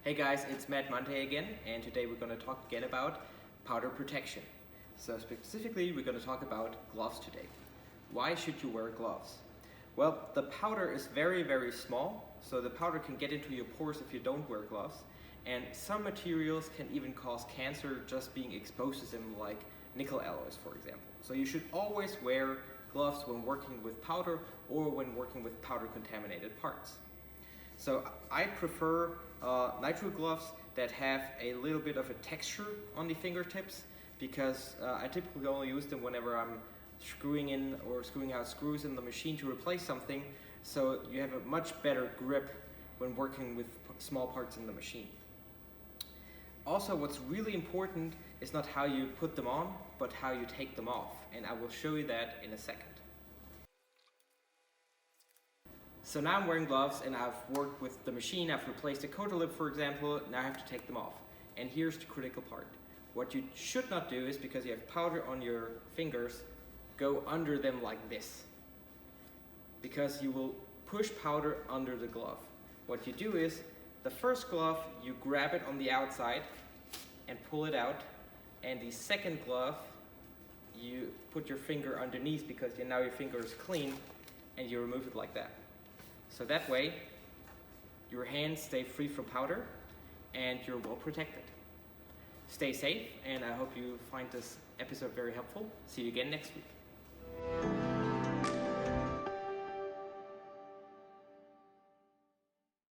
Hey guys, it's Matt Monte again, and today we're going to talk again about powder protection. So specifically, we're going to talk about gloves today. Why should you wear gloves? Well, the powder is very, very small, so the powder can get into your pores if you don't wear gloves, and some materials can even cause cancer just being exposed to them, like nickel alloys, for example. So you should always wear gloves when working with powder or when working with powder contaminated parts. So I prefer nitrile gloves that have a little bit of a texture on the fingertips, because I typically only use them whenever I'm screwing in or screwing out screws in the machine to replace something, so you have a much better grip when working with small parts in the machine. Also, what's really important is not how you put them on, but how you take them off, and I will show you that in a second. So now I'm wearing gloves and I've worked with the machine, I've replaced a coater lip, for example, now I have to take them off. And here's the critical part. What you should not do is, because you have powder on your fingers, go under them like this, because you will push powder under the glove. What you do is, the first glove, you grab it on the outside and pull it out, and the second glove, you put your finger underneath, because now your finger is clean, and you remove it like that. So that way, your hands stay free from powder and you're well protected. Stay safe, and I hope you find this episode very helpful. See you again next week.